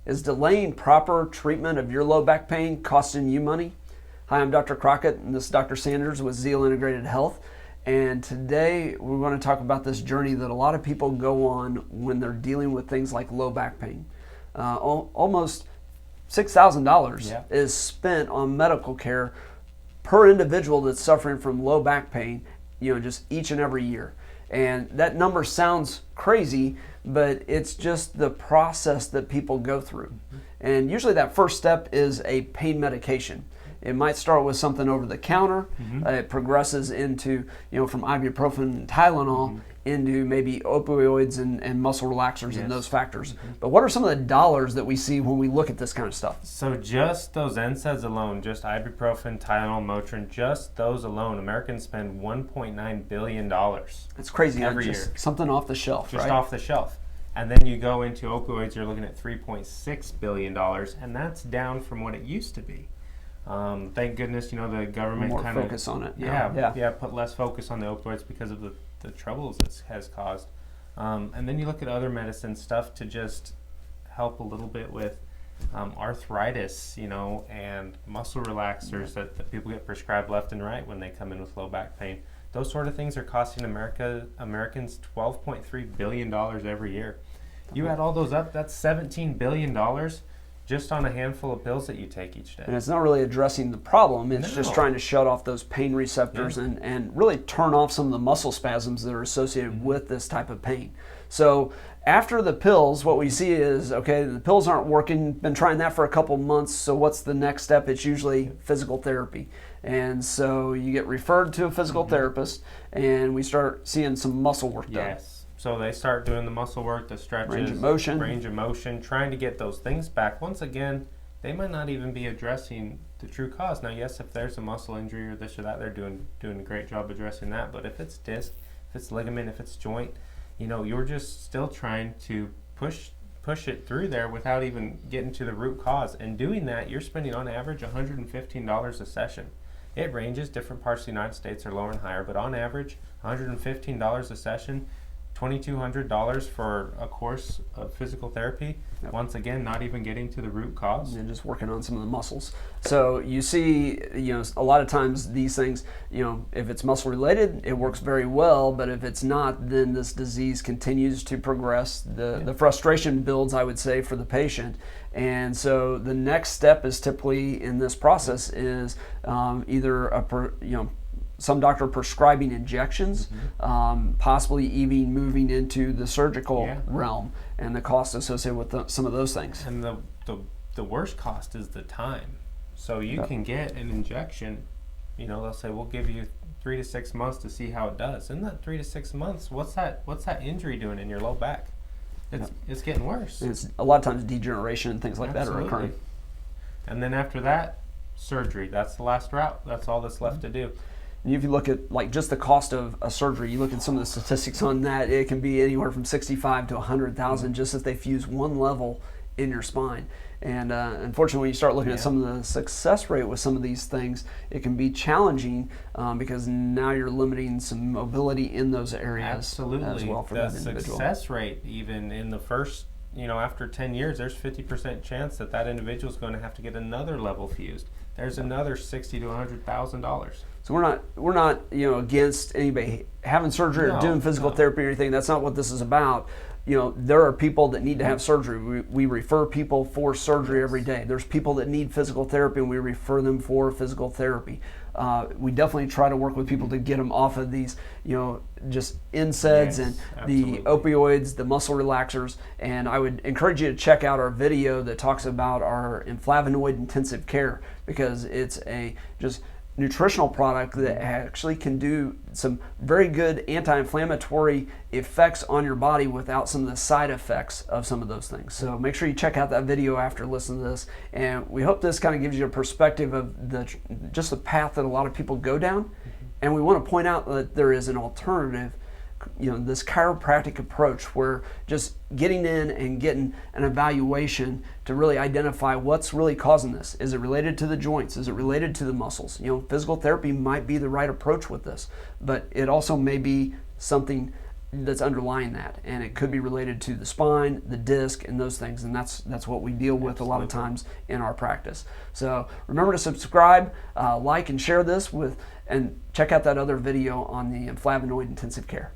Is delaying proper treatment of your low back pain costing you money? Hi, I'm Dr. Crockett, and this is Dr. Sanders with Zeal Integrated Health. And today we're going to talk about this journey that a lot of people go on when they're dealing with things like low back pain. Almost $6,000 is spent on medical care per individual that's suffering from low back pain, just each and every year. And that number sounds crazy, but it's just the process that people go through. And usually that first step is a pain medication. It might start with something over the counter. It progresses into, from ibuprofen and Tylenol into maybe opioids and muscle relaxers and those factors. But what are some of the dollars that we see when we look at this kind of stuff? So just those NSAIDs alone, just ibuprofen, Tylenol, Motrin, just those alone, Americans spend $1.9 billion. It's crazy. Every just year. Something off the shelf, just right? off the shelf. And then you go into opioids, you're looking at $3.6 billion, and that's down from what it used to be. Thank goodness, the government more kind of focus on it. Put less focus on the opioids because of the troubles it has caused. And then you look at other medicine stuff to just help a little bit with arthritis, and muscle relaxers that people get prescribed left and right when they come in with low back pain. Those sort of things are costing Americans $12.3 billion every year. You add all those up, that's $17 billion just on a handful of pills that you take each day. And it's not really addressing the problem, it's just trying to shut off those pain receptors and really turn off some of the muscle spasms that are associated with this type of pain. So after the pills, what we see is, okay, the pills aren't working, been trying that for a couple months, so what's the next step? It's usually physical therapy. And so you get referred to a physical therapist, and we start seeing some muscle work done. Yes. So they start doing the muscle work, the stretches, range of motion, trying to get those things back. Once again, they might not even be addressing the true cause. Now, yes, if there's a muscle injury or this or that, they're doing a great job addressing that. But if it's disc, if it's ligament, if it's joint, you're just still trying to push it through there without even getting to the root cause. And doing that, you're spending on average $115 a session. It ranges. Different parts of the United States are lower and higher, but on average, $115 a session. $2,200 for a course of physical therapy. Once again, not even getting to the root cause. And just working on some of the muscles. So you see, a lot of times these things, if it's muscle related, it works very well, but if it's not, then this disease continues to progress. The frustration builds, I would say, for the patient. And so the next step is typically in this process is either some doctor prescribing injections, possibly even moving into the surgical realm and the cost associated with some of those things. And the worst cost is the time. So you can get an injection, they'll say, we'll give you 3 to 6 months to see how it does. In that 3 to 6 months, what's that injury doing in your low back? It's getting worse. It's a lot of times degeneration and things like that are occurring. And then after that, surgery. That's the last route. That's all that's left to do. And if you look at just the cost of a surgery, you look at some of the statistics on that, it can be anywhere from $65,000 to $100,000 just if they fuse one level in your spine. And unfortunately, when you start looking at some of the success rate with some of these things, it can be challenging because now you're limiting some mobility in those areas as well for that individual. The success rate, even in the first, after 10 years, there's 50% chance that individual is going to have to get another level fused. There's another $60,000 to $100,000. So we're not against anybody having surgery or doing physical therapy or anything. That's not what this is about. There are people that need to have surgery. We refer people for surgery every day. There's people that need physical therapy, and we refer them for physical therapy. We definitely try to work with people to get them off of these, just NSAIDs and the opioids, the muscle relaxers. And I would encourage you to check out our video that talks about our inflavanoid intensive care, because it's a just nutritional product that actually can do some very good anti-inflammatory effects on your body without some of the side effects of some of those things. So make sure you check out that video after listening to this, and we hope this kind of gives you a perspective of just the path that a lot of people go down. And we want to point out that there is an alternative, this chiropractic approach where just getting in and getting an evaluation to really identify what's really causing this. Is it related to the joints? Is it related to the muscles? Physical therapy might be the right approach with this, but it also may be something that's underlying that, and it could be related to the spine, the disc, and those things, and that's what we deal with a lot of times in our practice. So remember to subscribe, like and share this and check out that other video on the flavonoid intensive care.